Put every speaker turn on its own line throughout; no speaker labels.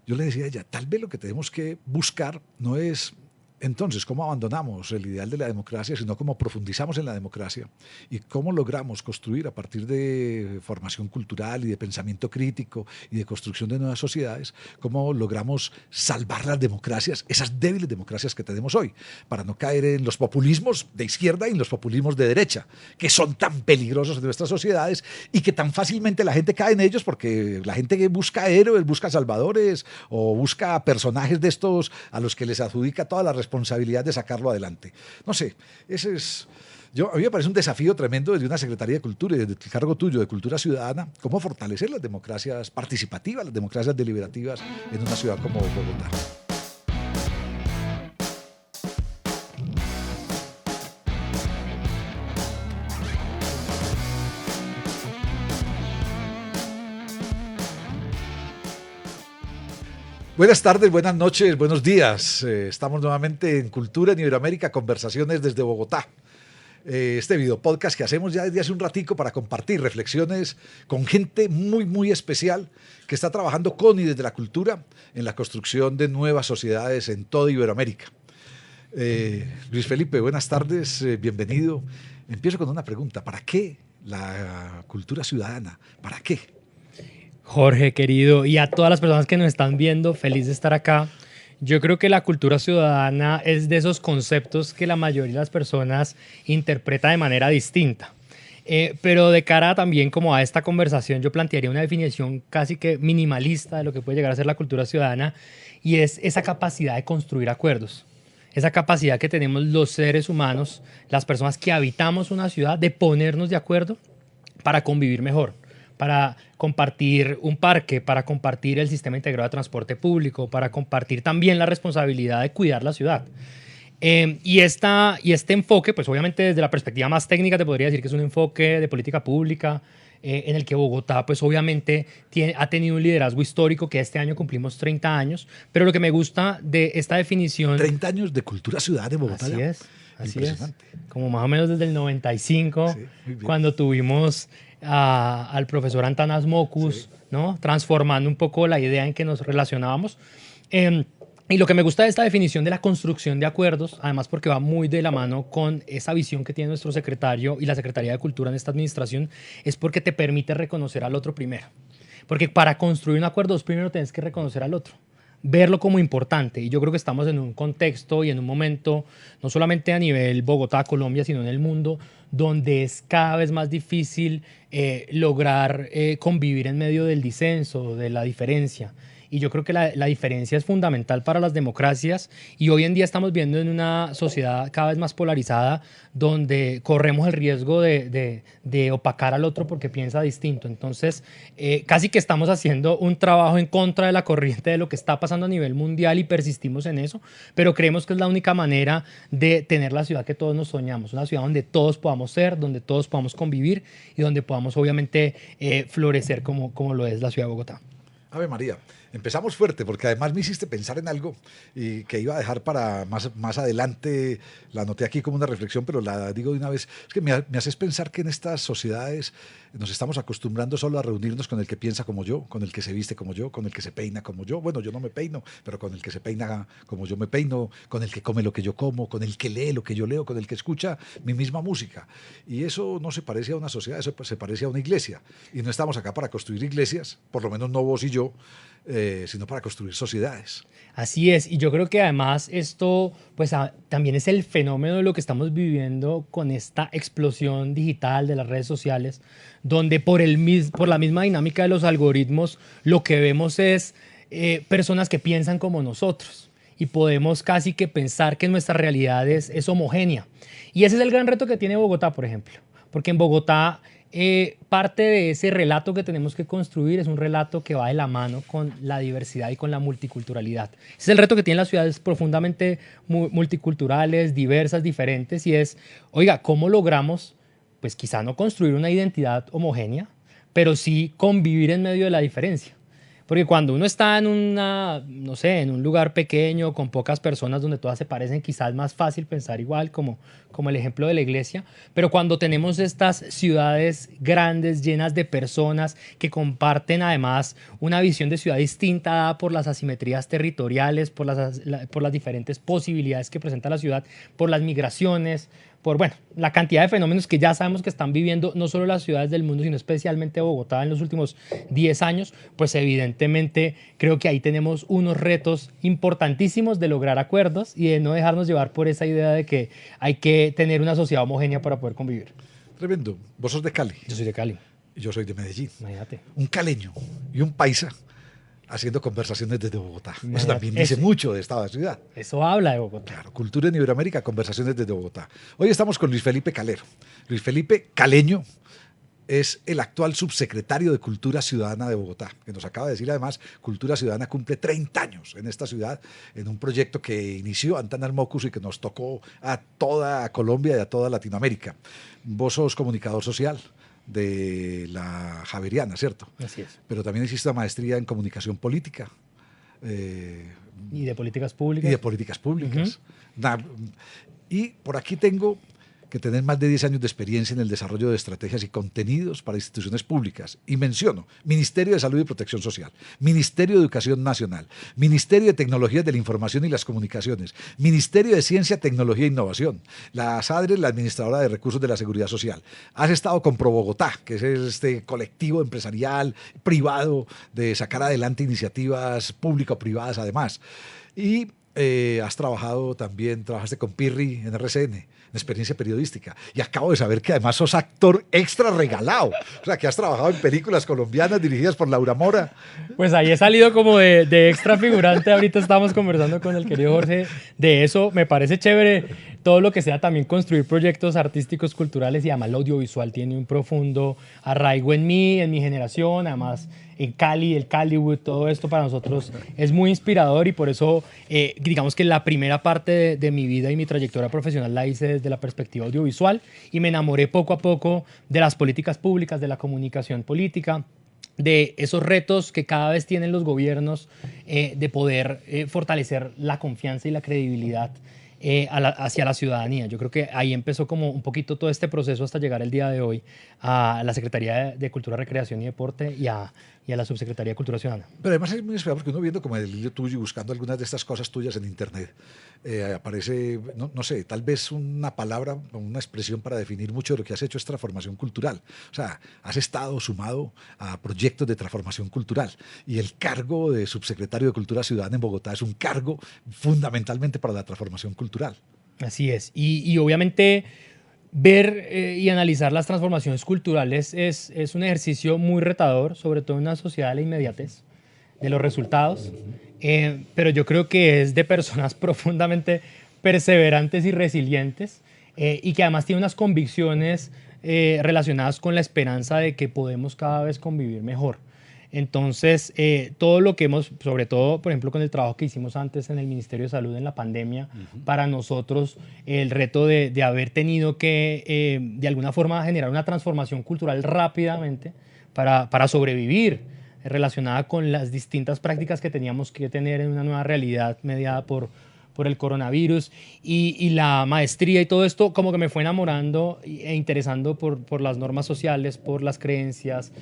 yo le decía a ella, tal vez lo que tenemos que buscar no es entonces cómo abandonamos el ideal de la democracia, sino cómo profundizamos en la democracia y cómo logramos construir a partir de formación cultural y de pensamiento crítico y de construcción de nuevas sociedades, cómo logramos salvar las democracias, esas débiles democracias que tenemos hoy, para no caer en los populismos de izquierda y en los populismos de derecha, que son tan peligrosos en nuestras sociedades y que tan fácilmente la gente cae en ellos porque la gente que busca héroes, busca salvadores o busca personajes de estos a los que les adjudica toda la responsabilidad de sacarlo adelante. No sé, ese es... A mí me parece un desafío tremendo desde una Secretaría de Cultura y desde el cargo tuyo de Cultura Ciudadana, cómo fortalecer las democracias participativas, las democracias deliberativas en una ciudad como Bogotá. Buenas tardes, buenas noches, buenos días. Estamos nuevamente en Cultura en Iberoamérica, conversaciones desde Bogotá. Este video podcast que hacemos ya desde hace un ratico para compartir reflexiones con gente muy, muy especial que está trabajando con y desde la cultura en la construcción de nuevas sociedades en toda Iberoamérica. Luis Felipe, buenas tardes, bienvenido. Empiezo con una pregunta. ¿Para qué la cultura ciudadana? ¿Para qué?
Jorge, querido, y a todas las personas que nos están viendo, feliz de estar acá. Yo creo que la cultura ciudadana es de esos conceptos que la mayoría de las personas interpreta de manera distinta. Pero de cara también como a esta conversación, yo plantearía una definición casi que minimalista de lo que puede llegar a ser la cultura ciudadana, y es esa capacidad de construir acuerdos. Esa capacidad que tenemos los seres humanos, las personas que habitamos una ciudad, de ponernos de acuerdo para convivir mejor, para compartir un parque, para compartir el sistema integrado de transporte público, para compartir también la responsabilidad de cuidar la ciudad. Y este enfoque, pues obviamente desde la perspectiva más técnica te podría decir que es un enfoque de política pública, en el que Bogotá pues obviamente ha tenido un liderazgo histórico, que este año cumplimos 30 años, pero lo que me gusta de esta definición...
30 años de cultura ciudadana en Bogotá.
Así es, así es. Como más o menos desde el 95, sí, cuando tuvimos al profesor Antanas Mockus, sí, ¿no? Transformando un poco la idea en que nos relacionábamos. Y lo que me gusta de esta definición de la construcción de acuerdos, además porque va muy de la mano con esa visión que tiene nuestro secretario y la Secretaría de Cultura en esta administración, es porque te permite reconocer al otro primero. Porque para construir un acuerdo, primero tienes que reconocer al otro, verlo como importante. Y yo creo que estamos en un contexto y en un momento, no solamente a nivel Bogotá, Colombia, sino en el mundo, donde es cada vez más difícil lograr convivir en medio del disenso, de la diferencia. Y yo creo que la diferencia es fundamental para las democracias, y hoy en día estamos viendo en una sociedad cada vez más polarizada, donde corremos el riesgo de opacar al otro porque piensa distinto. Entonces, casi que estamos haciendo un trabajo en contra de la corriente de lo que está pasando a nivel mundial, y persistimos en eso, pero creemos que es la única manera de tener la ciudad que todos nos soñamos, una ciudad donde todos podamos ser, donde todos podamos convivir y donde podamos obviamente florecer como lo es la ciudad de Bogotá.
Ave María, empezamos fuerte porque además me hiciste pensar en algo y que iba a dejar para más adelante. La anoté aquí como una reflexión, pero la digo de una vez. Es que me haces pensar que en estas sociedades nos estamos acostumbrando solo a reunirnos con el que piensa como yo, con el que se viste como yo, con el que se peina como yo. Bueno, yo no me peino, pero con el que se peina como yo me peino, con el que come lo que yo como, con el que lee lo que yo leo, con el que escucha mi misma música. Y eso no se parece a una sociedad, eso se parece a una iglesia. Y no estamos acá para construir iglesias, por lo menos no vos y yo, sino para construir sociedades.
Así es, y yo creo que además esto pues también es el fenómeno de lo que estamos viviendo con esta explosión digital de las redes sociales, donde por la misma dinámica de los algoritmos lo que vemos es personas que piensan como nosotros, y podemos casi que pensar que nuestra realidad es homogénea. Y ese es el gran reto que tiene Bogotá, por ejemplo, porque en Bogotá parte de ese relato que tenemos que construir es un relato que va de la mano con la diversidad y con la multiculturalidad. Ese es el reto que tienen las ciudades profundamente multiculturales, diversas, diferentes, y es, oiga, ¿cómo logramos, pues quizá no construir una identidad homogénea, pero sí convivir en medio de la diferencia? Porque cuando uno está en una, no sé, en un lugar pequeño, con pocas personas, donde todas se parecen, quizás es más fácil pensar igual, como el ejemplo de la iglesia. Pero cuando tenemos estas ciudades grandes, llenas de personas, que comparten además una visión de ciudad distinta, dada por las asimetrías territoriales, por las diferentes posibilidades que presenta la ciudad, por las migraciones, por bueno, la cantidad de fenómenos que ya sabemos que están viviendo no solo las ciudades del mundo, sino especialmente Bogotá en los últimos 10 años, pues evidentemente creo que ahí tenemos unos retos importantísimos de lograr acuerdos y de no dejarnos llevar por esa idea de que hay que tener una sociedad homogénea para poder convivir.
Tremendo. Vos sos de Cali.
Yo soy de Cali.
Y yo soy de Medellín.
Imagínate.
Un caleño y un paisa haciendo conversaciones desde Bogotá.
Imagínate.
Eso también dice mucho de esta ciudad.
Eso habla de Bogotá.
Claro, Cultura en Iberoamérica, conversaciones desde Bogotá. Hoy estamos con Luis Felipe Calero. Luis Felipe Caleño es el actual subsecretario de Cultura Ciudadana de Bogotá, que nos acaba de decir además, Cultura Ciudadana cumple 30 años en esta ciudad, en un proyecto que inició Antanas Mockus y que nos tocó a toda Colombia y a toda Latinoamérica. Vos sos comunicador social de la Javeriana, ¿cierto?
Así es.
Pero también hiciste una maestría en comunicación política.
Y de políticas públicas.
Y de políticas públicas. Y por aquí tengo que tener más de 10 años de experiencia en el desarrollo de estrategias y contenidos para instituciones públicas. Y menciono Ministerio de Salud y Protección Social, Ministerio de Educación Nacional, Ministerio de Tecnologías de la Información y las Comunicaciones, Ministerio de Ciencia, Tecnología e Innovación, la SADRE, la Administradora de Recursos de la Seguridad Social. Has estado con ProBogotá, que es este colectivo empresarial, privado, de sacar adelante iniciativas público-privadas además. Y trabajaste con Pirri en RCN, en experiencia periodística. Y acabo de saber que además sos actor extra regalado. O sea, que has trabajado en películas colombianas dirigidas por Laura Mora.
Pues ahí he salido como de extra figurante. Ahorita estamos conversando con el querido Jorge de eso. Me parece chévere todo lo que sea también construir proyectos artísticos, culturales, y además el audiovisual tiene un profundo arraigo en mí, en mi generación, además en Cali, el Caliwood, todo esto para nosotros es muy inspirador, y por eso digamos que la primera parte de mi vida y mi trayectoria profesional la hice desde la perspectiva audiovisual, y me enamoré poco a poco de las políticas públicas, de la comunicación política, de esos retos que cada vez tienen los gobiernos de poder fortalecer la confianza y la credibilidad hacia la ciudadanía. Yo creo que ahí empezó como un poquito todo este proceso hasta llegar el día de hoy a la Secretaría de Cultura, Recreación y Deporte y a la Subsecretaría de Cultura Ciudadana.
Pero además es muy esperado porque uno viendo como el hilo tuyo y buscando algunas de estas cosas tuyas en internet, aparece, no sé, tal vez una palabra o una expresión para definir mucho de lo que has hecho es transformación cultural. O sea, has estado sumado a proyectos de transformación cultural, y el cargo de subsecretario de Cultura Ciudadana en Bogotá es un cargo fundamentalmente para la transformación cultural.
Así es, y obviamente ver y analizar las transformaciones culturales es un ejercicio muy retador, sobre todo en una sociedad de la inmediatez, de los resultados, pero yo creo que es de personas profundamente perseverantes y resilientes, y que además tienen unas convicciones relacionadas con la esperanza de que podemos cada vez convivir mejor. Entonces, todo lo que hemos, sobre todo, por ejemplo, con el trabajo que hicimos antes en el Ministerio de Salud en la pandemia, para nosotros el reto de haber tenido que, de alguna forma, generar una transformación cultural rápidamente para sobrevivir, relacionada con las distintas prácticas que teníamos que tener en una nueva realidad mediada por el coronavirus, y la maestría y todo esto como que me fue enamorando e interesando por las normas sociales, por las creencias,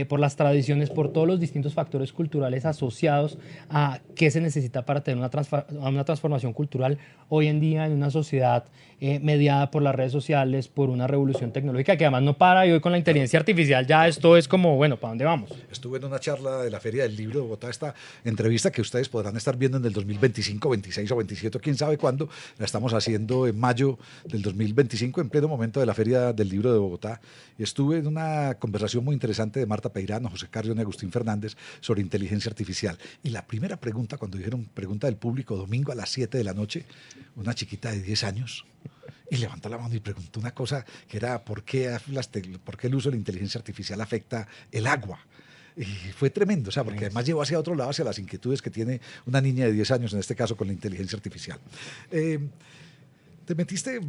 por las tradiciones, por todos los distintos factores culturales asociados a qué se necesita para tener una transformación cultural hoy en día en una sociedad mediada por las redes sociales, por una revolución tecnológica que además no para, y hoy con la inteligencia artificial ya esto es como, bueno, ¿para dónde vamos?
Estuve en una charla de la Feria del Libro de Bogotá, esta entrevista que ustedes podrán estar viendo en el 2025, 26 o 27, quién sabe cuándo, la estamos haciendo en mayo del 2025, en pleno momento de la Feria del Libro de Bogotá, y estuve en una conversación muy interesante de Marta Peirano, José Carrión y Agustín Fernández sobre inteligencia artificial. Y la primera pregunta, cuando dijeron pregunta del público, domingo a las 7 de la noche, una chiquita de 10 años, y levantó la mano y preguntó una cosa que era ¿por qué el uso de la inteligencia artificial afecta el agua? Y fue tremendo, o sea, porque además llevó hacia otro lado, hacia las inquietudes que tiene una niña de 10 años, en este caso con la inteligencia artificial. Te metiste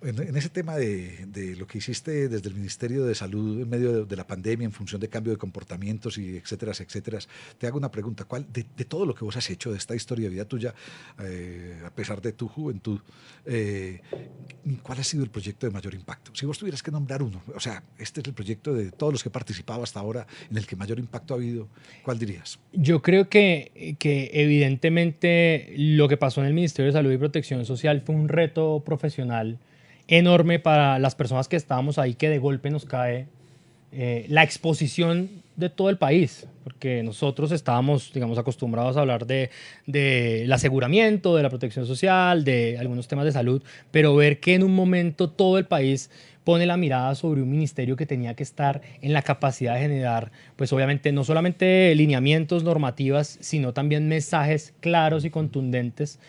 en ese tema de lo que hiciste desde el Ministerio de Salud en medio de la pandemia, en función de cambio de comportamientos y etcétera, etcétera. Te hago una pregunta. ¿Cuál, de todo lo que vos has hecho, de esta historia de vida tuya, a pesar de tu juventud, cuál ha sido el proyecto de mayor impacto? Si vos tuvieras que nombrar uno, o sea, este es el proyecto de todos los que he participado hasta ahora en el que mayor impacto ha habido, ¿cuál dirías?
Yo creo que evidentemente lo que pasó en el Ministerio de Salud y Protección Social fue un reto profesional enorme para las personas que estábamos ahí, que de golpe nos cae la exposición de todo el país, porque nosotros estábamos, digamos, acostumbrados a hablar del aseguramiento, de la protección social, de algunos temas de salud, pero ver que en un momento todo el país pone la mirada sobre un ministerio que tenía que estar en la capacidad de generar, pues obviamente no solamente lineamientos, normativas, sino también mensajes claros y contundentes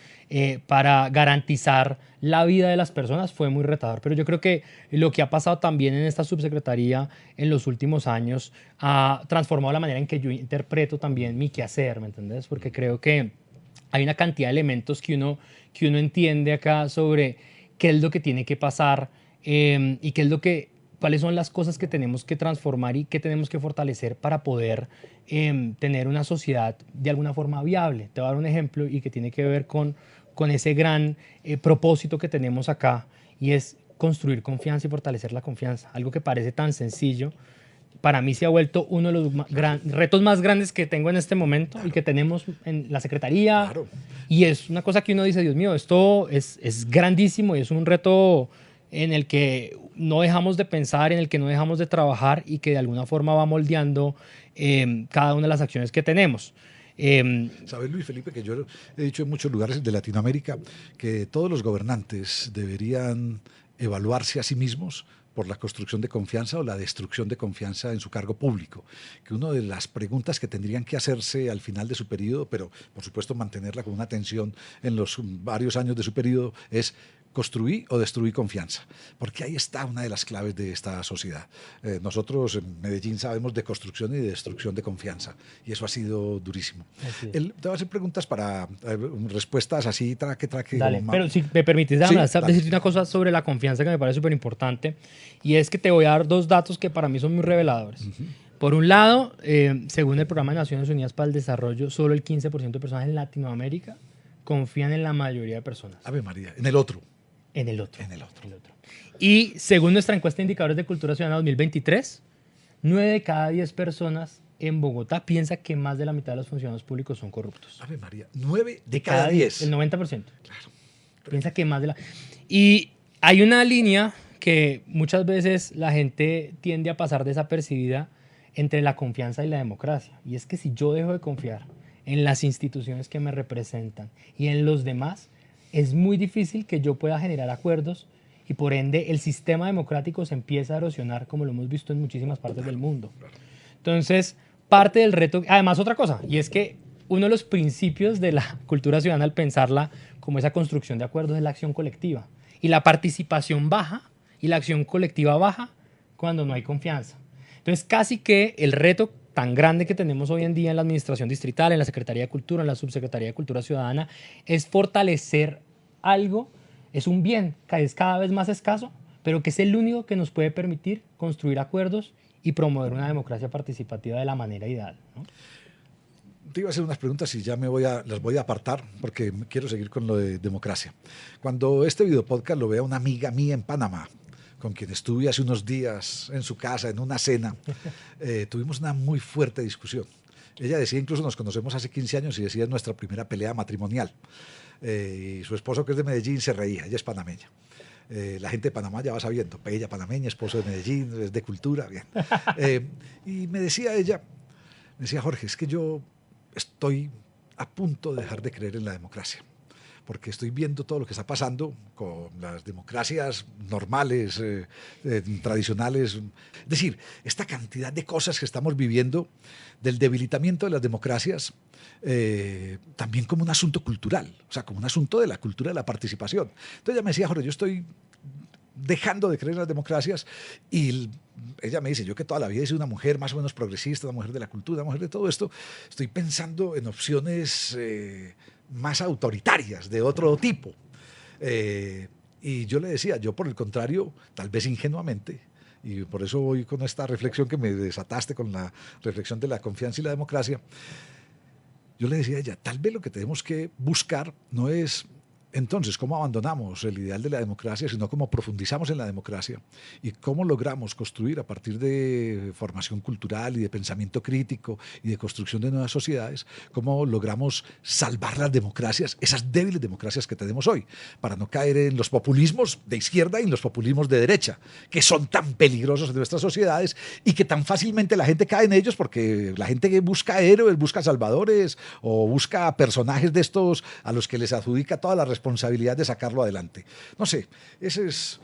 para garantizar la vida de las personas, fue muy retador. Pero yo creo que lo que ha pasado también en esta subsecretaría en los últimos años ha transformado la manera en que yo interpreto también mi quehacer, ¿me entendés? Porque creo que hay una cantidad de elementos que uno entiende acá sobre qué es lo que tiene que pasar y cuáles son las cosas que tenemos que transformar y que tenemos que fortalecer para poder tener una sociedad de alguna forma viable. Te voy a dar un ejemplo y que tiene que ver con ese gran propósito que tenemos acá, y es construir confianza y fortalecer la confianza. Algo que parece tan sencillo, para mí se ha vuelto uno de los retos más grandes que tengo en este momento, claro, y que tenemos en la Secretaría. Claro. Y es una cosa que uno dice, Dios mío, esto es grandísimo y es un reto en el que no dejamos de pensar, en el que no dejamos de trabajar y que de alguna forma va moldeando cada una de las acciones que tenemos.
Sabes, Luis Felipe, que yo he dicho en muchos lugares de Latinoamérica que todos los gobernantes deberían evaluarse a sí mismos por la construcción de confianza o la destrucción de confianza en su cargo público, que una de las preguntas que tendrían que hacerse al final de su periodo, pero por supuesto mantenerla con una atención en los varios años de su periodo, es: ¿construí o destruí confianza? Porque ahí está una de las claves de esta sociedad. Nosotros en Medellín sabemos de construcción y de destrucción de confianza, y eso ha sido durísimo. Te voy a hacer preguntas para respuestas así, traque.
Dale, pero si me permites, decirte una cosa sobre la confianza que me parece súper importante, y es que te voy a dar dos datos que para mí son muy reveladores. Por un lado, según el Programa de Naciones Unidas para el Desarrollo, solo el 15% de personas en Latinoamérica confían en la mayoría de personas.
Ave María, en el otro.
En el otro. Y según nuestra encuesta de indicadores de cultura ciudadana 2023, 9 de cada 10 personas en Bogotá piensa que más de la mitad de los funcionarios públicos son corruptos.
Ave María, 9 de cada 10.
El 90%. Claro. Piensa que más de la... Y hay una línea que muchas veces la gente tiende a pasar desapercibida entre la confianza y la democracia. Y es que si yo dejo de confiar en las instituciones que me representan y en los demás, es muy difícil que yo pueda generar acuerdos y por ende el sistema democrático se empieza a erosionar, como lo hemos visto en muchísimas partes del mundo. Entonces, parte del reto, además otra cosa, y es que uno de los principios de la cultura ciudadana al pensarla como esa construcción de acuerdos es la acción colectiva. Y la participación baja y la acción colectiva baja cuando no hay confianza. Entonces, casi que el reto tan grande que tenemos hoy en día en la administración distrital, en la Secretaría de Cultura, en la Subsecretaría de Cultura Ciudadana, es fortalecer algo, es un bien que es cada vez más escaso, pero que es el único que nos puede permitir construir acuerdos y promover una democracia participativa de la manera ideal, ¿no?
Te iba a hacer unas preguntas y ya las voy a apartar porque quiero seguir con lo de democracia. Cuando este videopodcast lo vea una amiga mía en Panamá, con quien estuve hace unos días en su casa, en una cena, tuvimos una muy fuerte discusión. Ella decía, incluso nos conocemos hace 15 años y decía, es nuestra primera pelea matrimonial. Y su esposo, que es de Medellín, se reía, ella es panameña. La gente de Panamá ya va sabiendo, ella panameña, esposo de Medellín, es de cultura, bien. Y me decía ella, Jorge, es que yo estoy a punto de dejar de creer en la democracia, porque estoy viendo todo lo que está pasando con las democracias normales, tradicionales. Es decir, esta cantidad de cosas que estamos viviendo, del debilitamiento de las democracias, también como un asunto cultural, o sea, como un asunto de la cultura de la participación. Entonces ella me decía, Jorge, yo estoy dejando de creer en las democracias, y ella me dice, yo que toda la vida he sido una mujer más o menos progresista, una mujer de la cultura, una mujer de todo esto, estoy pensando en opciones más autoritarias, de otro tipo. Y yo le decía, yo por el contrario, tal vez ingenuamente, y por eso voy con esta reflexión que me desataste con la reflexión de la confianza y la democracia, yo le decía a ella, tal vez lo que tenemos que buscar no es entonces cómo abandonamos el ideal de la democracia, sino cómo profundizamos en la democracia y cómo logramos construir a partir de formación cultural y de pensamiento crítico y de construcción de nuevas sociedades, cómo logramos salvar las democracias, esas débiles democracias que tenemos hoy, para no caer en los populismos de izquierda y en los populismos de derecha, que son tan peligrosos en nuestras sociedades y que tan fácilmente la gente cae en ellos porque la gente que busca héroes, busca salvadores o busca personajes de estos a los que les adjudica toda la responsabilidad de sacarlo adelante. No sé, ese es...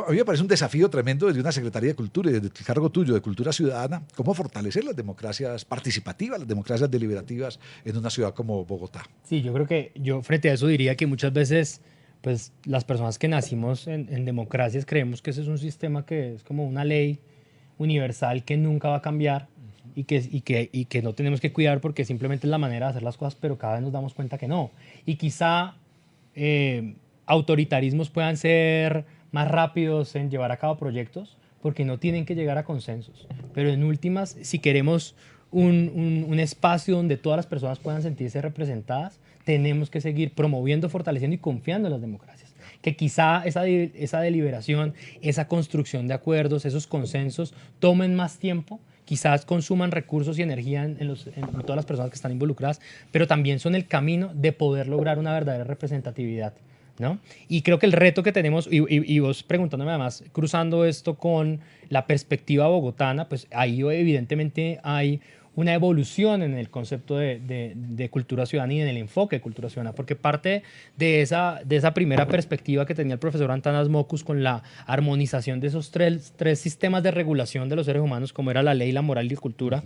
a mí me parece un desafío tremendo desde una Secretaría de Cultura y desde el cargo tuyo de Cultura Ciudadana, cómo fortalecer las democracias participativas, las democracias deliberativas en una ciudad como Bogotá.
Sí, yo creo que yo frente a eso diría que muchas veces pues, las personas que nacimos en democracias creemos que ese es un sistema que es como una ley universal que nunca va a cambiar y que no tenemos que cuidar porque simplemente es la manera de hacer las cosas, pero cada vez nos damos cuenta que no. Y quizá autoritarismos puedan ser más rápidos en llevar a cabo proyectos porque no tienen que llegar a consensos. Pero en últimas, si queremos un espacio donde todas las personas puedan sentirse representadas, tenemos que seguir promoviendo, fortaleciendo y confiando en las democracias. Que quizá esa deliberación, esa construcción de acuerdos, esos consensos tomen más tiempo, quizás consuman recursos y energía en todas las personas que están involucradas, pero también son el camino de poder lograr una verdadera representatividad, ¿no? Y creo que el reto que tenemos, y vos preguntándome además, cruzando esto con la perspectiva bogotana, pues ahí evidentemente hay una evolución en el concepto de cultura ciudadana y en el enfoque de cultura ciudadana, porque parte de esa primera perspectiva que tenía el profesor Antanas Mockus con la armonización de esos tres sistemas de regulación de los seres humanos, como era la ley, la moral y la cultura,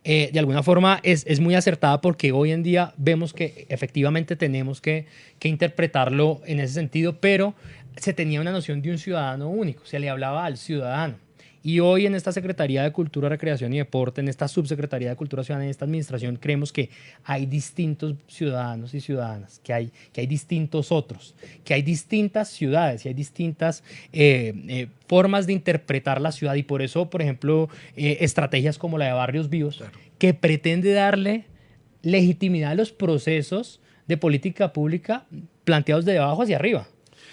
de alguna forma es muy acertada porque hoy en día vemos que efectivamente tenemos que interpretarlo en ese sentido, pero se tenía una noción de un ciudadano único, se le hablaba al ciudadano. Y hoy en esta Secretaría de Cultura, Recreación y Deporte, en esta Subsecretaría de Cultura Ciudadana, en esta administración, creemos que hay distintos ciudadanos y ciudadanas, que hay distintos otros, que hay distintas ciudades y hay distintas formas de interpretar la ciudad. Y por eso, por ejemplo, estrategias como la de Barrios Vivos, claro, que pretende darle legitimidad a los procesos de política pública planteados de abajo hacia arriba.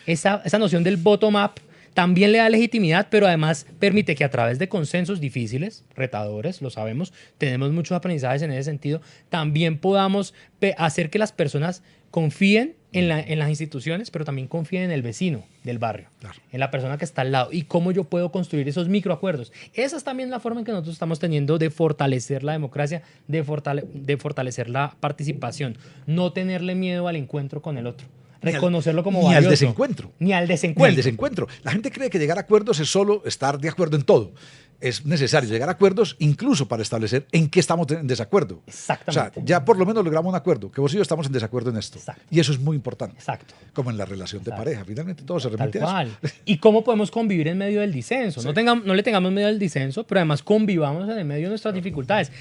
Esa noción del bottom-up también le da legitimidad, pero además permite que a través de consensos difíciles, retadores, lo sabemos, tenemos muchos aprendizajes en ese sentido, también podamos hacer que las personas confíen en las instituciones, pero también confíen en el vecino del barrio, claro, en la persona que está al lado y cómo yo puedo construir esos microacuerdos. Esa es también la forma en que nosotros estamos teniendo de fortalecer la democracia, de fortalecer la participación, no tenerle miedo al encuentro con el otro. Reconocerlo como valioso.
Ni al desencuentro.
Ni al desencuentro.
Ni al desencuentro. La gente cree que llegar a acuerdos es solo estar de acuerdo en todo. Es necesario llegar a acuerdos incluso para establecer en qué estamos en desacuerdo.
Exactamente.
O sea, ya por lo menos logramos un acuerdo, que vos y yo estamos en desacuerdo en esto.
Exacto.
Y eso es muy importante.
Exacto.
Como en la relación de pareja. Finalmente todo se remite
a
eso.
¿Y cómo podemos convivir en medio del disenso?
Sí.
No le tengamos miedo al disenso, pero además convivamos en el medio de nuestras dificultades.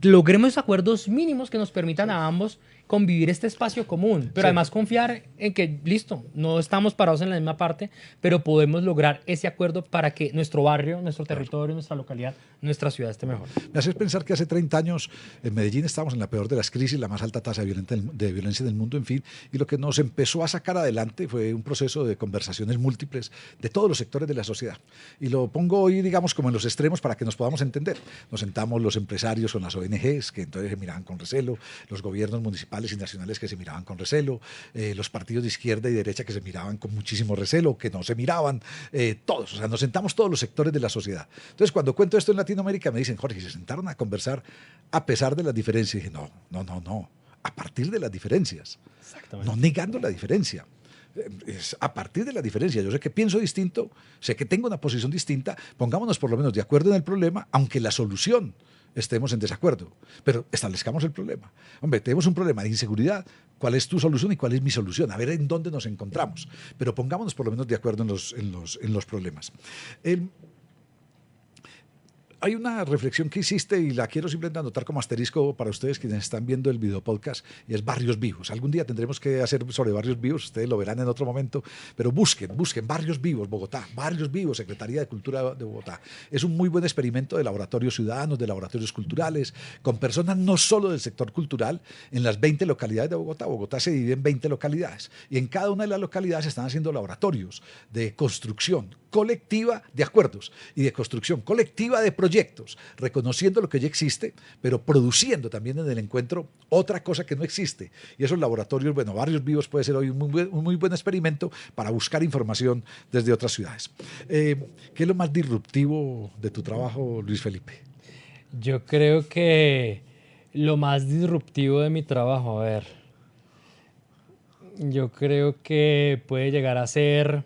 Logremos acuerdos mínimos que nos permitan a ambos convivir este espacio común, pero además confiar en que, listo, no estamos parados en la misma parte, pero podemos lograr ese acuerdo para que nuestro barrio, nuestro territorio, nuestra localidad, nuestra ciudad esté mejor.
Me haces pensar que hace 30 años en Medellín estábamos en la peor de las crisis, la más alta tasa de violencia del mundo, en fin, y lo que nos empezó a sacar adelante fue un proceso de conversaciones múltiples de todos los sectores de la sociedad. Y lo pongo hoy, digamos, como en los extremos para que nos podamos entender. Nos sentamos los empresarios con las ONGs, que entonces se miraban con recelo, los gobiernos municipales y nacionales que se miraban con recelo, los partidos de izquierda y derecha que se miraban con muchísimo recelo, que no se miraban, todos, o sea, nos sentamos todos los sectores de la sociedad. Entonces, cuando cuento esto en Latinoamérica, me dicen, Jorge, se sentaron a conversar a pesar de las diferencias. Y dije, no, a partir de las diferencias, no negando la diferencia. Es a partir de la diferencia. Yo sé que pienso distinto, sé que tengo una posición distinta, pongámonos por lo menos de acuerdo en el problema, aunque la solución estemos en desacuerdo, pero establezcamos el problema. Hombre, tenemos un problema de inseguridad, ¿cuál es tu solución y cuál es mi solución? A ver en dónde nos encontramos, pero pongámonos por lo menos de acuerdo en los problemas. hay una reflexión que hiciste y la quiero simplemente anotar como asterisco para ustedes quienes están viendo el video podcast, y es barrios vivos. Algún día tendremos que hacer sobre barrios vivos, ustedes lo verán en otro momento, pero busquen barrios vivos, Bogotá, barrios vivos, Secretaría de Cultura de Bogotá. Es un muy buen experimento de laboratorios ciudadanos, de laboratorios culturales, con personas no solo del sector cultural, en las 20 localidades de Bogotá. Bogotá se divide en 20 localidades y en cada una de las localidades se están haciendo laboratorios de construcción colectiva de acuerdos y de construcción colectiva de proyectos, reconociendo lo que ya existe, pero produciendo también en el encuentro otra cosa que no existe. Y esos laboratorios, bueno, barrios vivos puede ser hoy un muy buen experimento para buscar información desde otras ciudades. ¿Qué es lo más disruptivo de tu trabajo, Luis Felipe?
Yo creo que lo más disruptivo de mi trabajo, yo creo que puede llegar a ser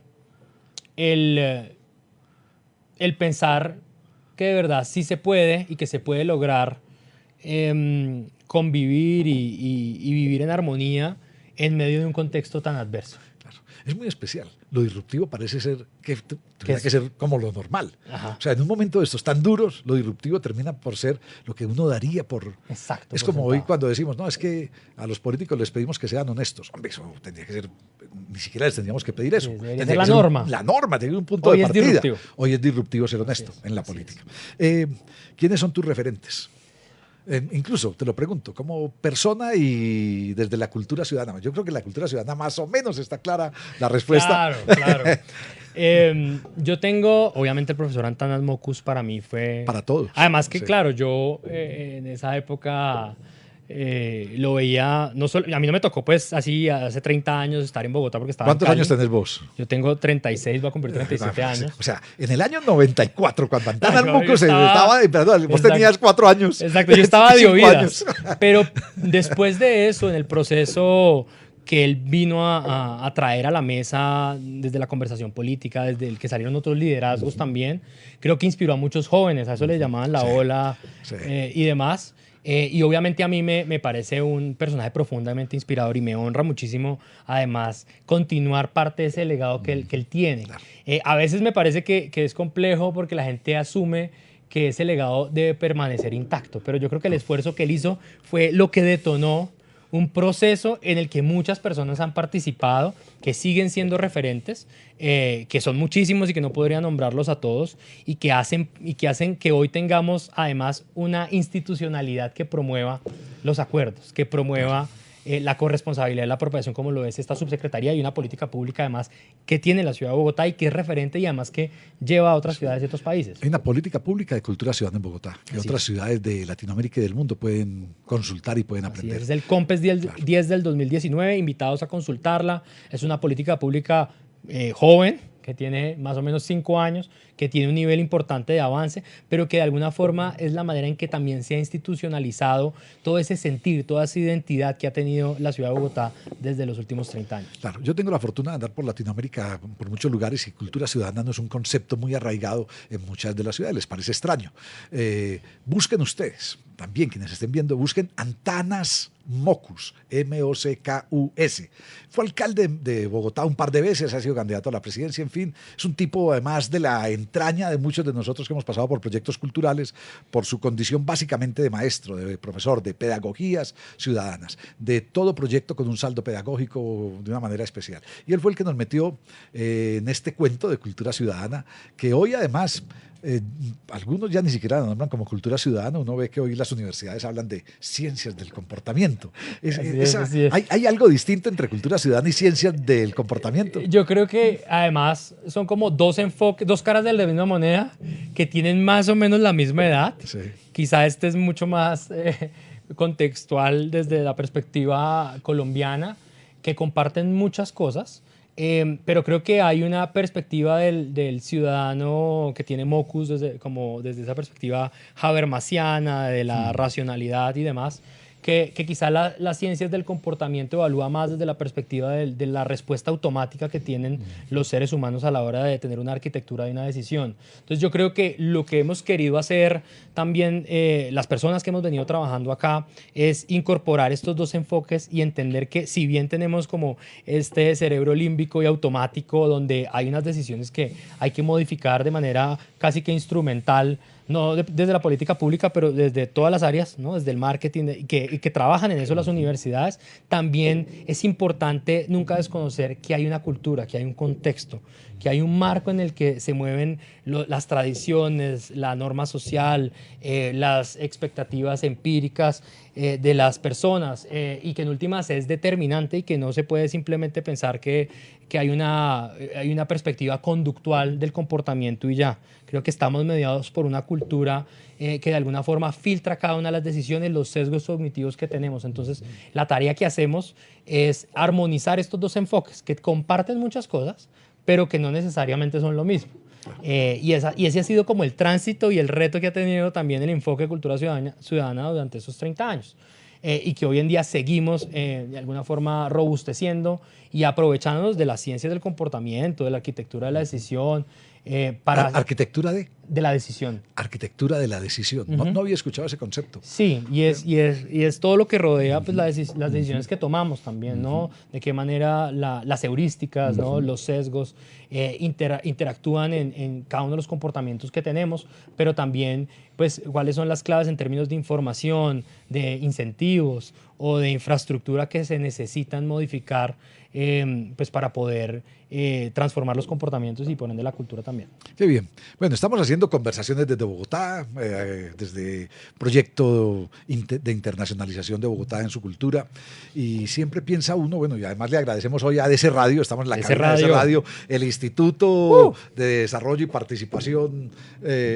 el pensar que de verdad sí se puede y que se puede lograr convivir y vivir en armonía en medio de un contexto tan adverso.
Claro, es muy especial. Lo disruptivo parece ser que tendría que ser como lo normal.
Ajá.
O sea, en un momento de estos tan duros, lo disruptivo termina por ser lo que uno daría por...
Exacto.
Es como hoy cuando decimos, no, es que a los políticos les pedimos que sean honestos. Hombre, eso tendría que ser... Ni siquiera les tendríamos que pedir eso.
Sí, debería ser la norma.
La norma, tiene un punto de partida.
Disruptivo.
Hoy es disruptivo ser honesto en la política. ¿Quiénes son tus referentes? Incluso, te lo pregunto, como persona y desde la cultura ciudadana. Yo creo que la cultura ciudadana más o menos está clara la respuesta.
Claro. Yo tengo, obviamente el profesor Antanas Mockus para mí fue...
Para todos.
Además que, claro, yo en esa época lo veía, no solo, a mí no me tocó pues así hace 30 años estar en Bogotá porque estaba
¿Cuántos años tenés vos?
Yo tengo 36, voy a cumplir 37 años.
O sea, en el año 94, cuando Antanas Mockus estaba, perdón, vos tenías 4 años.
Exacto, yo estaba de oídas. Pero después de eso, en el proceso que él vino a traer a la mesa desde la conversación política, desde el que salieron otros liderazgos también, creo que inspiró a muchos jóvenes, a eso le llamaban la ola y demás. Y obviamente a mí me parece un personaje profundamente inspirador y me honra muchísimo, además, continuar parte de ese legado que él tiene. Claro. A veces me parece que es complejo porque la gente asume que ese legado debe permanecer intacto, pero yo creo que el esfuerzo que él hizo fue lo que detonó un proceso en el que muchas personas han participado, que siguen siendo referentes, que son muchísimos y que no podría nombrarlos a todos, y que hacen que hoy tengamos además una institucionalidad que promueva los acuerdos, que promueva la corresponsabilidad de la apropiación, como lo es esta subsecretaría, y una política pública además que tiene la ciudad de Bogotá y que es referente y además que lleva a otras ciudades y otros países.
Hay una política pública de cultura ciudadana en Bogotá que otras ciudades de Latinoamérica y del mundo pueden consultar y pueden aprender.
Es el COMPES 10 del 2019, invitados a consultarla. Es una política pública joven, que tiene más o menos 5 años, que tiene un nivel importante de avance, pero que de alguna forma es la manera en que también se ha institucionalizado todo ese sentir, toda esa identidad que ha tenido la ciudad de Bogotá desde los últimos 30 años.
Claro, yo tengo la fortuna de andar por Latinoamérica, por muchos lugares, y cultura ciudadana no es un concepto muy arraigado en muchas de las ciudades, les parece extraño. Busquen ustedes, también quienes estén viendo, busquen Antanas Mockus, M-O-C-K-U-S. Fue alcalde de Bogotá un par de veces, ha sido candidato a la presidencia, en fin. Es un tipo, además, de la entraña de muchos de nosotros que hemos pasado por proyectos culturales, por su condición básicamente de maestro, de profesor, de pedagogías ciudadanas, de todo proyecto con un saldo pedagógico de una manera especial. Y él fue el que nos metió en este cuento de cultura ciudadana, que hoy además... algunos ya ni siquiera la nombran como cultura ciudadana. Uno ve que hoy las universidades hablan de ciencias del comportamiento. ¿Hay algo distinto entre cultura ciudadana y ciencias del comportamiento?
Yo creo que además son como dos enfoques, dos caras de la misma moneda que tienen más o menos la misma edad. Sí. Quizá este es mucho más contextual desde la perspectiva colombiana, que comparten muchas cosas. Pero creo que hay una perspectiva del ciudadano que tiene Mockus desde esa perspectiva habermasiana, de la racionalidad y demás, que quizá las ciencias del comportamiento evalúa más desde la perspectiva de la respuesta automática que tienen los seres humanos a la hora de tener una arquitectura de una decisión. Entonces yo creo que lo que hemos querido hacer también las personas que hemos venido trabajando acá es incorporar estos dos enfoques y entender que si bien tenemos como este cerebro límbico y automático donde hay unas decisiones que hay que modificar de manera casi que instrumental no desde la política pública, pero desde todas las áreas, ¿no? Desde el marketing, y que trabajan en eso las universidades, también es importante nunca desconocer que hay una cultura, que hay un contexto, que hay un marco en el que se mueven las tradiciones, la norma social, las expectativas empíricas de las personas, y que en últimas es determinante y que no se puede simplemente pensar que hay una perspectiva conductual del comportamiento y ya. Creo que estamos mediados por una cultura que de alguna forma filtra cada una de las decisiones, los sesgos cognitivos que tenemos. Entonces, la tarea que hacemos es armonizar estos dos enfoques que comparten muchas cosas, pero que no necesariamente son lo mismo. Y ese ha sido como el tránsito y el reto que ha tenido también el enfoque de cultura ciudadana durante esos 30 años. Y que hoy en día seguimos de alguna forma robusteciendo y aprovechándonos de las ciencias del comportamiento, de la arquitectura de la decisión.
¿Arquitectura de?
De la decisión.
Arquitectura de la decisión. No había escuchado ese concepto.
Sí, y es todo lo que rodea pues, las decisiones que tomamos también, ¿no? De qué manera las heurísticas, ¿no? Los sesgos interactúan en cada uno de los comportamientos que tenemos, pero también pues, cuáles son las claves en términos de información, de incentivos o de infraestructura que se necesitan modificar pues para poder transformar los comportamientos y poner de la cultura también.
Qué bien. Bueno, estamos haciendo conversaciones desde Bogotá, desde proyecto de internacionalización de Bogotá en su cultura, y siempre piensa uno, bueno, y además le agradecemos hoy a DC Radio, estamos en la cabina de DC Radio, el Instituto de Desarrollo y Participación,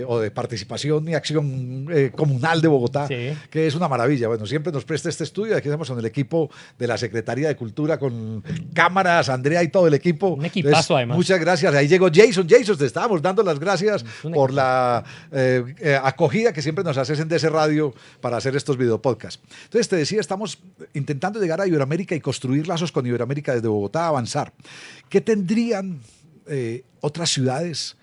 o de Participación y Acción Comunal de Bogotá, sí, que es una maravilla. Bueno, siempre nos presta este estudio, aquí estamos con el equipo de la Secretaría de Cultura, con cámaras, Andrea y todo el equipo.
Un equipazo. Entonces, además.
Muchas gracias. Ahí llegó Jason. Jason, te estábamos dando las gracias por la acogida que siempre nos haces en DC Radio para hacer estos videopodcasts. Entonces, te decía, estamos intentando llegar a Iberoamérica y construir lazos con Iberoamérica desde Bogotá, avanzar. ¿Qué tendrían otras ciudades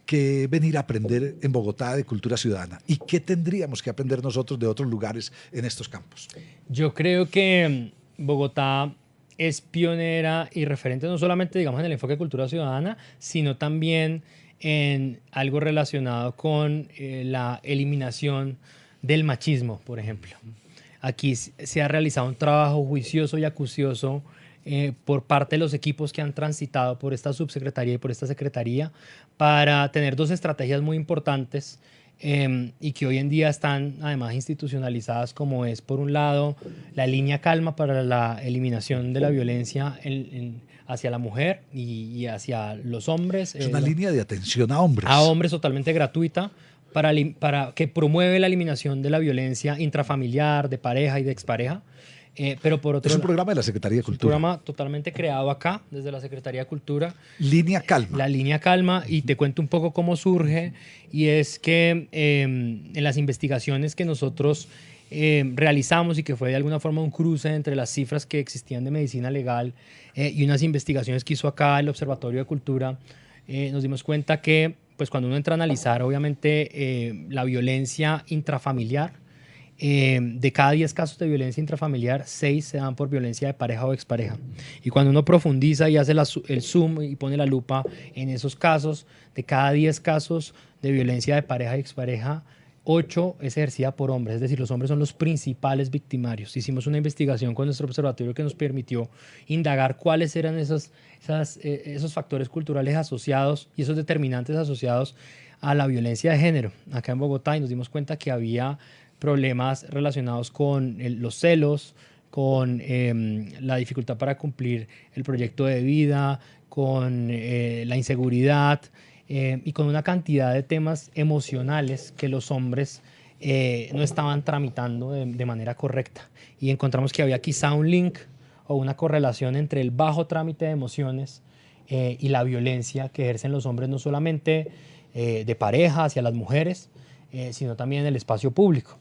que venir a aprender en Bogotá de cultura ciudadana? ¿Y qué tendríamos que aprender nosotros de otros lugares en estos campos?
Yo creo que Bogotá es pionera y referente no solamente, digamos, en el enfoque de cultura ciudadana, sino también en algo relacionado con la eliminación del machismo, por ejemplo. Aquí se ha realizado un trabajo juicioso y acucioso por parte de los equipos que han transitado por esta subsecretaría y por esta secretaría para tener dos estrategias muy importantes y que hoy en día están además institucionalizadas, como es por un lado la línea Calma para la eliminación de la violencia hacia la mujer y hacia los hombres.
Es una línea de atención a hombres.
A hombres totalmente gratuita para que promueve la eliminación de la violencia intrafamiliar, de pareja y de expareja. Pero por otro
es un programa de la Secretaría de Cultura.
Un programa totalmente creado acá, desde la Secretaría de Cultura.
Línea Calma.
La Línea Calma, y te cuento un poco cómo surge, y es que en las investigaciones que nosotros realizamos y que fue de alguna forma un cruce entre las cifras que existían de medicina legal y unas investigaciones que hizo acá el Observatorio de Cultura, nos dimos cuenta que pues, cuando uno entra a analizar, obviamente, la violencia intrafamiliar, de cada 10 casos de violencia intrafamiliar, 6 se dan por violencia de pareja o expareja. Y cuando uno profundiza y hace el zoom y pone la lupa en esos casos, de cada 10 casos de violencia de pareja y expareja, 8 es ejercida por hombres, es decir, los hombres son los principales victimarios. Hicimos una investigación con nuestro observatorio que nos permitió indagar cuáles eran esos factores culturales asociados y esos determinantes asociados a la violencia de género acá en Bogotá, y nos dimos cuenta que había problemas relacionados con los celos, con la dificultad para cumplir el proyecto de vida, con la inseguridad y con una cantidad de temas emocionales que los hombres no estaban tramitando de manera correcta. Y encontramos que había quizá un link o una correlación entre el bajo trámite de emociones y la violencia que ejercen los hombres, no solamente de pareja hacia las mujeres, sino también en el espacio público.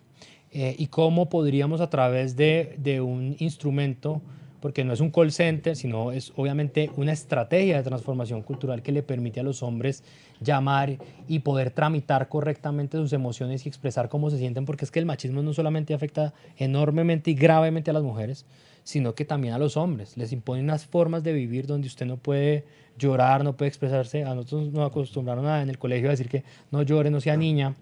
Y cómo podríamos, a través de un instrumento, porque no es un call center, sino es obviamente una estrategia de transformación cultural que le permite a los hombres llamar y poder tramitar correctamente sus emociones y expresar cómo se sienten, porque es que el machismo no solamente afecta enormemente y gravemente a las mujeres, sino que también a los hombres. Les imponen unas formas de vivir donde usted no puede llorar, no puede expresarse. A nosotros nos acostumbraron en el colegio a decir que no llore, no sea niña.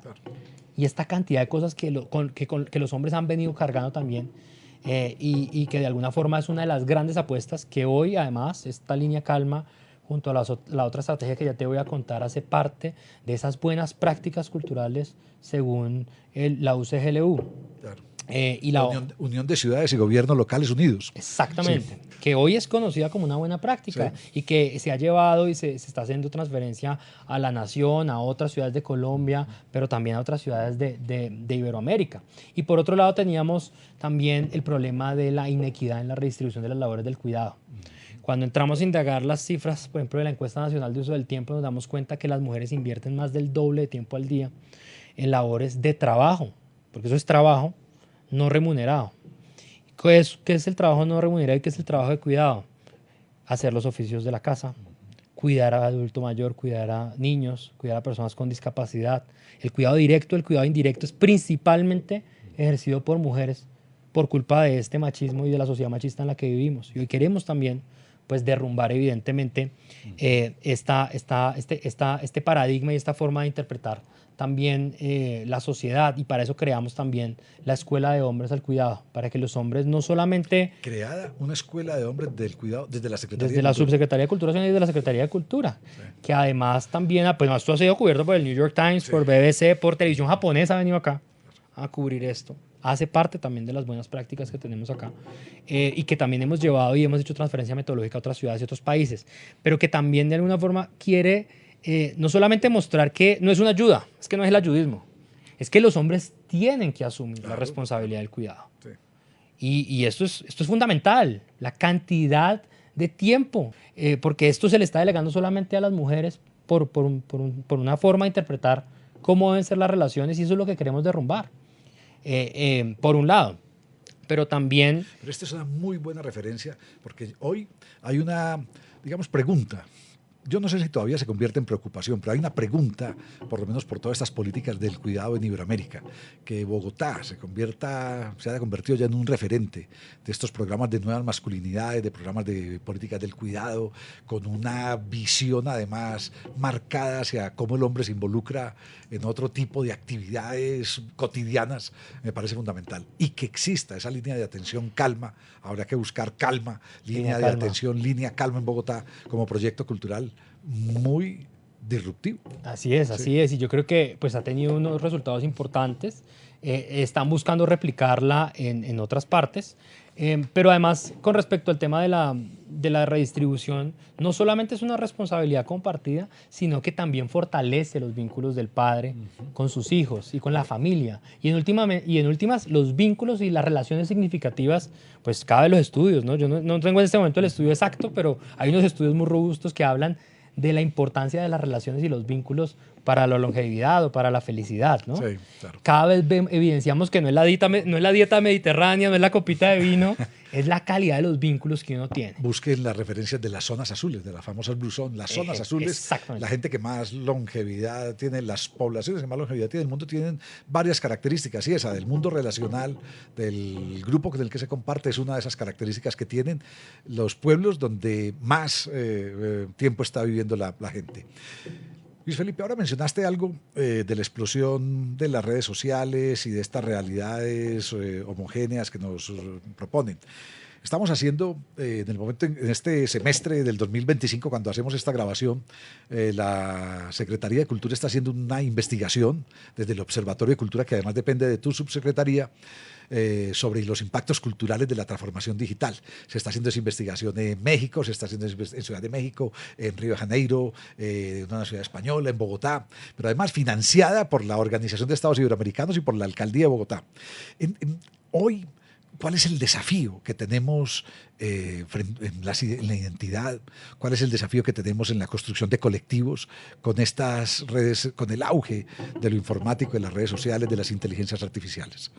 Y esta cantidad de cosas que los hombres han venido cargando también, y que de alguna forma es una de las grandes apuestas que hoy, además, esta línea Calma, junto a la otra estrategia que ya te voy a contar, hace parte de esas buenas prácticas culturales según la UCGLU.
Claro.
Y
Unión de Ciudades y Gobiernos Locales Unidos.
Exactamente.
Sí.
Que hoy es conocida como una buena práctica, sí, y que se ha llevado y se está haciendo transferencia a la nación, a otras ciudades de Colombia, pero también a otras ciudades de Iberoamérica. Y por otro lado teníamos también el problema de la inequidad en la redistribución de las labores del cuidado. Cuando entramos a indagar las cifras, por ejemplo, de la Encuesta Nacional de Uso del Tiempo, nos damos cuenta que las mujeres invierten más del doble de tiempo al día en labores de trabajo, porque eso es trabajo no remunerado. ¿Qué es el trabajo no remunerado y qué es el trabajo de cuidado? Hacer los oficios de la casa, cuidar a adulto mayor, cuidar a niños, cuidar a personas con discapacidad. El cuidado directo, el cuidado indirecto es principalmente ejercido por mujeres por culpa de este machismo y de la sociedad machista en la que vivimos. Y hoy queremos también pues derrumbar evidentemente este paradigma y esta forma de interpretar también la sociedad, y para eso creamos también la Escuela de Hombres al Cuidado, para que los hombres no solamente...
Creada una Escuela de Hombres del Cuidado desde la Secretaría
desde la Subsecretaría de Cultura y desde la Secretaría de Cultura, sí, que además también, pues esto ha sido cubierto por el New York Times, sí, por BBC, por televisión japonesa ha venido acá a cubrir esto. Hace parte también de las buenas prácticas que tenemos acá, y que también hemos llevado y hemos hecho transferencia metodológica a otras ciudades y otros países, pero que también de alguna forma quiere no solamente mostrar que no es una ayuda, es que no es el ayudismo, es que los hombres tienen que asumir la responsabilidad del cuidado. Sí. Y esto es fundamental, la cantidad de tiempo, porque esto se le está delegando solamente a las mujeres por una forma de interpretar cómo deben ser las relaciones, y eso es lo que queremos derrumbar. Por un lado, pero también...
Pero esta es una muy buena referencia, porque hoy hay una, digamos, pregunta. Yo no sé si todavía se convierte en preocupación, pero hay una pregunta, por lo menos por todas estas políticas del cuidado en Iberoamérica, que Bogotá se haya convertido ya en un referente de estos programas de nuevas masculinidades, de programas de políticas del cuidado, con una visión además marcada hacia cómo el hombre se involucra en otro tipo de actividades cotidianas, me parece fundamental. Y que exista esa línea de atención Calma, habrá que buscar Calma, línea de atención, línea Calma en Bogotá, como proyecto cultural muy disruptivo.
Así es, y yo creo que pues ha tenido unos resultados importantes. Están buscando replicarla en otras partes, pero además con respecto al tema de la redistribución, no solamente es una responsabilidad compartida, sino que también fortalece los vínculos del padre con sus hijos y con la familia, y en últimas los vínculos y las relaciones significativas, pues cabe los estudios, ¿no? Yo no tengo en este momento el estudio exacto, pero hay unos estudios muy robustos que hablan de la importancia de las relaciones y los vínculos para la longevidad o para la felicidad, ¿no? Sí, claro. Cada vez evidenciamos que no es la dieta mediterránea, no es la copita de vino, es la calidad de los vínculos que uno tiene.
Busquen las referencias de las zonas azules, de las famosas Blue Zone. Las zonas azules, la gente que más longevidad tiene, las poblaciones que más longevidad tiene el mundo, tienen varias características, y esa del mundo relacional, del grupo con el que se comparte, es una de esas características que tienen los pueblos donde más tiempo está viviendo la gente. Luis Felipe, ahora mencionaste algo de la explosión de las redes sociales y de estas realidades homogéneas que nos proponen. Estamos haciendo, en este semestre del 2025, cuando hacemos esta grabación, la Secretaría de Cultura está haciendo una investigación desde el Observatorio de Cultura, que además depende de tu subsecretaría, sobre los impactos culturales de la transformación digital. Se está haciendo esa investigación en México, se está haciendo en Ciudad de México, en Río de Janeiro, en una ciudad española, en Bogotá, pero además financiada por la Organización de Estados Iberoamericanos y por la Alcaldía de Bogotá. Hoy, ¿cuál es el desafío que tenemos en la identidad? ¿Cuál es el desafío que tenemos en la construcción de colectivos con estas redes, con el auge de lo informático, de las redes sociales, de las inteligencias artificiales?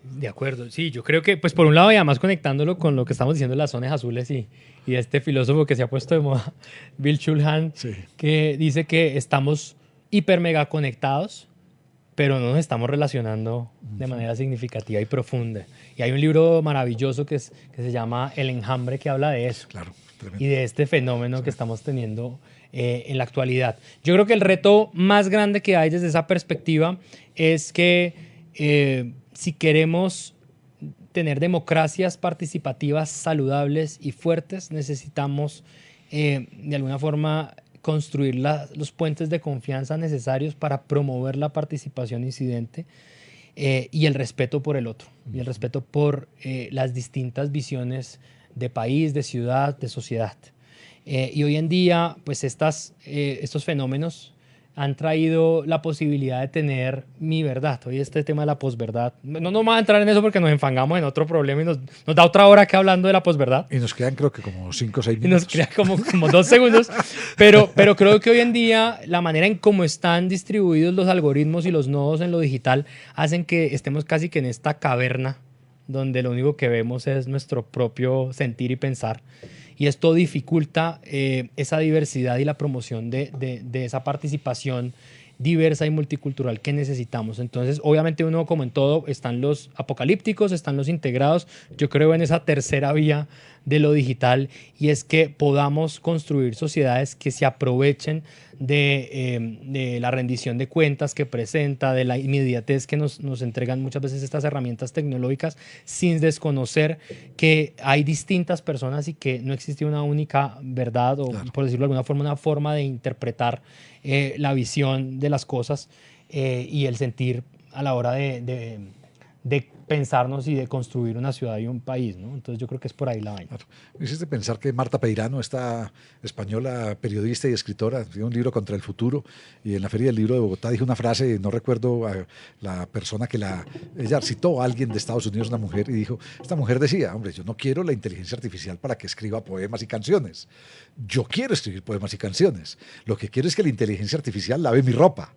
De acuerdo, sí, yo creo que, pues por un lado, y además conectándolo con lo que estamos diciendo de las zonas azules y este filósofo que se ha puesto de moda, Bill Schulhan, sí, que dice que estamos hiper mega conectados, pero no nos estamos relacionando de manera significativa y profunda. Y hay un libro maravilloso que se llama El Enjambre, que habla de eso.
Claro, tremendo.
Y de este fenómeno que estamos teniendo en la actualidad. Yo creo que el reto más grande que hay desde esa perspectiva es que si queremos tener democracias participativas saludables y fuertes, necesitamos de alguna forma construir los puentes de confianza necesarios para promover la participación incidente y el respeto por el otro, y el respeto por las distintas visiones de país, de ciudad, de sociedad. Y hoy en día, pues estos fenómenos han traído la posibilidad de tener mi verdad. Hoy este tema de la posverdad, no vamos a entrar en eso porque nos enfangamos en otro problema y nos da otra hora que hablando de la posverdad.
Y nos quedan creo que como 5 o 6 minutos.
Y nos quedan como 2 segundos. Pero creo que hoy en día la manera en cómo están distribuidos los algoritmos y los nodos en lo digital hacen que estemos casi que en esta caverna donde lo único que vemos es nuestro propio sentir y pensar. Y esto dificulta esa diversidad y la promoción de esa participación diversa y multicultural que necesitamos. Entonces, obviamente uno, como en todo, están los apocalípticos, están los integrados. Yo creo en esa tercera vía de lo digital, y es que podamos construir sociedades que se aprovechen de la rendición de cuentas que presenta, de la inmediatez que nos entregan muchas veces estas herramientas tecnológicas, sin desconocer que hay distintas personas y que no existe una única verdad o, claro, por decirlo de alguna forma, una forma de interpretar la visión de las cosas y el sentir a la hora de pensarnos y de construir una ciudad y un país, ¿no? Entonces yo creo que es por ahí la vaina.
Claro. Me hiciste pensar que Marta Peirano, esta española periodista y escritora, tiene un libro Contra el Futuro, y en la Feria del Libro de Bogotá dijo una frase, no recuerdo a la persona que ella citó a alguien de Estados Unidos, una mujer, y dijo, esta mujer decía, hombre, yo no quiero la inteligencia artificial para que escriba poemas y canciones. Yo quiero escribir poemas y canciones. Lo que quiero es que la inteligencia artificial lave mi ropa,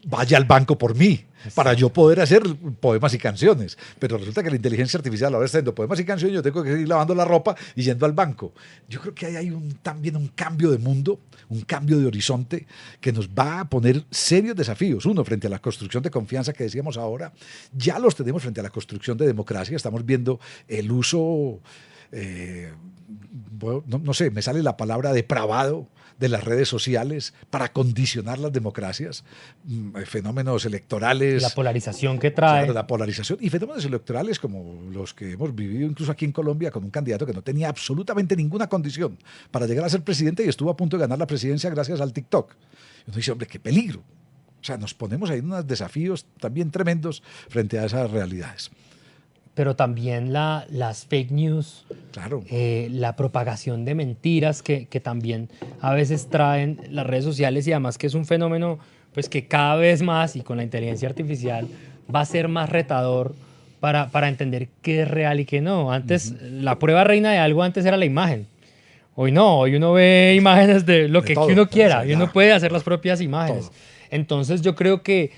vaya al banco por mí, para yo poder hacer poemas y canciones. Pero resulta que la inteligencia artificial ahora está haciendo poemas y canciones, yo tengo que seguir lavando la ropa y yendo al banco. Yo creo que ahí hay también un cambio de mundo, un cambio de horizonte que nos va a poner serios desafíos. Uno, frente a la construcción de confianza que decíamos ahora, ya los tenemos frente a la construcción de democracia. Estamos viendo el uso, no sé, me sale la palabra depravado de las redes sociales para condicionar las democracias, fenómenos electorales.
La polarización que trae.
Claro, la polarización y fenómenos electorales como los que hemos vivido incluso aquí en Colombia con un candidato que no tenía absolutamente ninguna condición para llegar a ser presidente y estuvo a punto de ganar la presidencia gracias al TikTok. Y uno dice, hombre, qué peligro. O sea, nos ponemos ahí en unos desafíos también tremendos frente a esas realidades.
Pero también las fake news,
claro,
la propagación de mentiras que también a veces traen las redes sociales, y además que es un fenómeno pues, que cada vez más, y con la inteligencia artificial, va a ser más retador para entender qué es real y qué no. Antes, la prueba reina de algo antes era la imagen. Hoy no, hoy uno ve imágenes de lo que uno quiera, o sea, y uno puede hacer las propias imágenes. Todo. Entonces yo creo que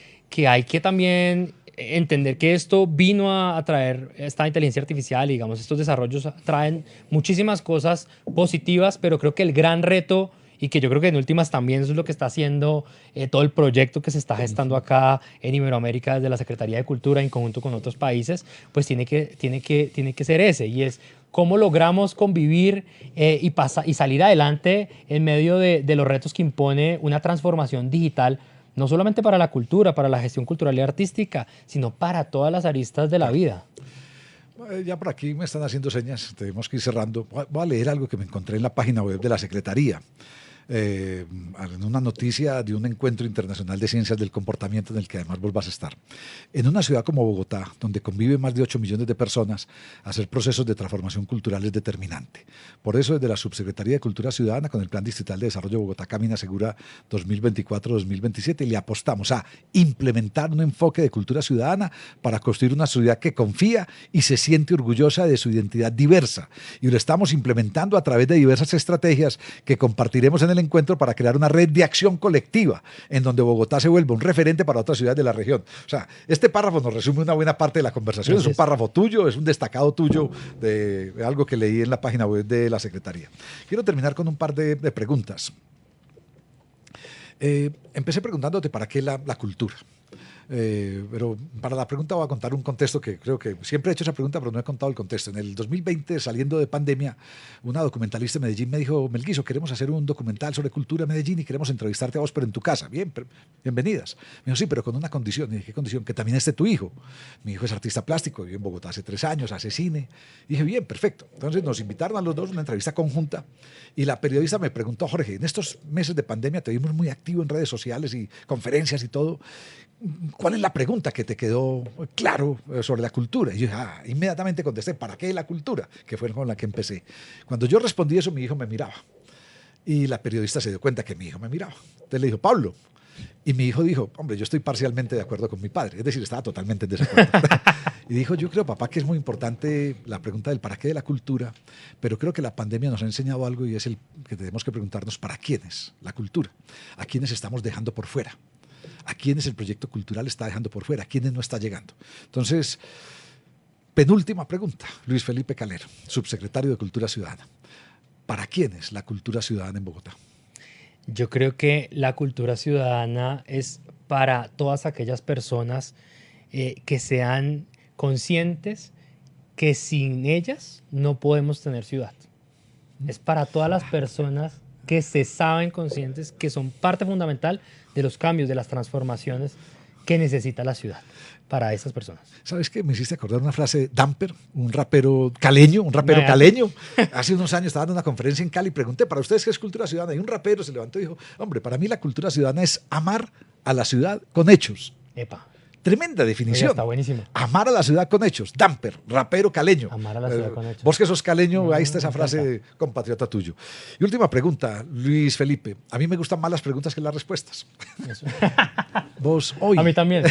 hay que también entender que esto vino a traer esta inteligencia artificial, y digamos, estos desarrollos traen muchísimas cosas positivas, pero creo que el gran reto, y que yo creo que en últimas también eso es lo que está haciendo todo el proyecto que se está gestando acá en Iberoamérica desde la Secretaría de Cultura en conjunto con otros países, pues tiene que ser ese, y es cómo logramos convivir y salir adelante en medio de los retos que impone una transformación digital, no solamente para la cultura, para la gestión cultural y artística, sino para todas las aristas de la vida.
Ya por aquí me están haciendo señas, tenemos que ir cerrando. Voy a leer algo que me encontré en la página web de la Secretaría. En una noticia de un encuentro internacional de ciencias del comportamiento en el que además vos vas a estar. En una ciudad como Bogotá, donde conviven más de 8 millones de personas, hacer procesos de transformación cultural es determinante. Por eso, desde la Subsecretaría de Cultura Ciudadana, con el Plan Distrital de Desarrollo Bogotá Camina Segura 2024-2027, le apostamos a implementar un enfoque de cultura ciudadana para construir una ciudad que confía y se siente orgullosa de su identidad diversa. Y lo estamos implementando a través de diversas estrategias que compartiremos en el encuentro para crear una red de acción colectiva en donde Bogotá se vuelva un referente para otras ciudades de la región. O sea, este párrafo nos resume una buena parte de la conversación. Es un párrafo tuyo, es un destacado tuyo de algo que leí en la página web de la Secretaría. Quiero terminar con un par de preguntas. Empecé preguntándote para qué la cultura. Pero para la pregunta voy a contar un contexto que creo que siempre he hecho esa pregunta, pero no he contado el contexto. En el 2020, saliendo de pandemia, una documentalista de Medellín me dijo: Melguizo, queremos hacer un documental sobre cultura de Medellín y queremos entrevistarte a vos, pero en tu casa. Bien, bienvenidas. Me dijo: sí, pero con una condición. Y dije: ¿qué condición? Que también esté tu hijo. Mi hijo es artista plástico, vive en Bogotá hace 3 años, hace cine. Y dije: bien, perfecto. Entonces nos invitaron a los dos a una entrevista conjunta y la periodista me preguntó: Jorge, en estos meses de pandemia te vimos muy activo en redes sociales y conferencias y todo. ¿Cuál es la pregunta que te quedó claro sobre la cultura? Y yo inmediatamente contesté: ¿para qué la cultura? Que fue con la que empecé. Cuando yo respondí eso, mi hijo me miraba. Y la periodista se dio cuenta que mi hijo me miraba. Entonces le dijo: Pablo. Y mi hijo dijo: hombre, yo estoy parcialmente de acuerdo con mi padre. Es decir, estaba totalmente en desacuerdo. Y dijo: yo creo, papá, que es muy importante la pregunta del para qué de la cultura, pero creo que la pandemia nos ha enseñado algo y es el que tenemos que preguntarnos: ¿para quién es la cultura? ¿A quiénes estamos dejando por fuera? ¿A quiénes el proyecto cultural está dejando por fuera? ¿A quiénes no está llegando? Entonces, penúltima pregunta, Luis Felipe Calero, subsecretario de Cultura Ciudadana. ¿Para quiénes la cultura ciudadana en Bogotá?
Yo creo que la cultura ciudadana es para todas aquellas personas que sean conscientes que sin ellas no podemos tener ciudad. Es para todas las personas que se saben conscientes que son parte fundamental de los cambios, de las transformaciones que necesita la ciudad para esas personas.
¿Sabes qué? Me hiciste acordar una frase de Damper, un rapero caleño. Hace unos años estaba en una conferencia en Cali y pregunté: ¿para ustedes qué es cultura ciudadana? Y un rapero se levantó y dijo: hombre, para mí la cultura ciudadana es amar a la ciudad con hechos.
Epa.
Tremenda definición.
Oye, está buenísimo.
Amar a la ciudad con hechos. Damper, rapero caleño.
Amar a la ciudad con hechos.
Vos que sos caleño, ahí está esa frase compatriota tuyo. Y última pregunta, Luis Felipe. A mí me gustan más las preguntas que las respuestas.
Eso.
Vos hoy...
A mí también.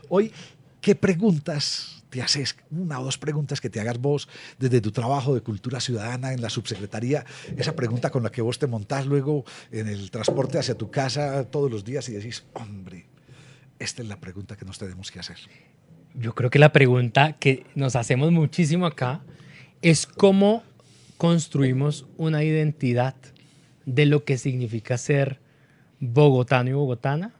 Hoy, ¿qué preguntas te haces? 1 o 2 preguntas que te hagas vos desde tu trabajo de cultura ciudadana en la subsecretaría. Esa pregunta con la que vos te montás luego en el transporte hacia tu casa todos los días y decís: hombre, esta es la pregunta que nos tenemos que hacer.
Yo creo que la pregunta que nos hacemos muchísimo acá es cómo construimos una identidad de lo que significa ser bogotano y bogotana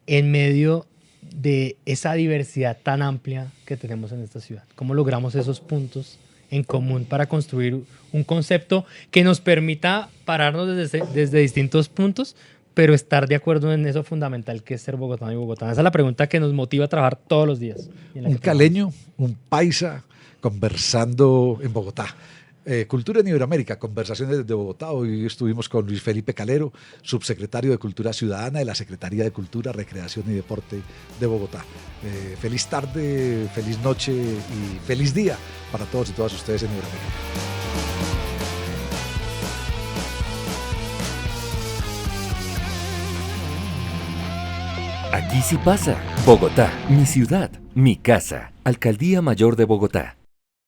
en medio de esa diversidad tan amplia que tenemos en esta ciudad. ¿Cómo logramos esos puntos en común para construir un concepto que nos permita pararnos desde distintos puntos, pero estar de acuerdo en eso fundamental que es ser bogotano y bogotana? Esa es la pregunta que nos motiva a trabajar todos los días.
Un caleño, un paisa conversando en Bogotá. Cultura en Iberoamérica, conversaciones desde Bogotá. Hoy estuvimos con Luis Felipe Calero, subsecretario de Cultura Ciudadana de la Secretaría de Cultura, Recreación y Deporte de Bogotá. Feliz tarde, feliz noche y feliz día para todos y todas ustedes en Iberoamérica.
Aquí sí pasa. Bogotá, mi ciudad, mi casa. Alcaldía Mayor de Bogotá.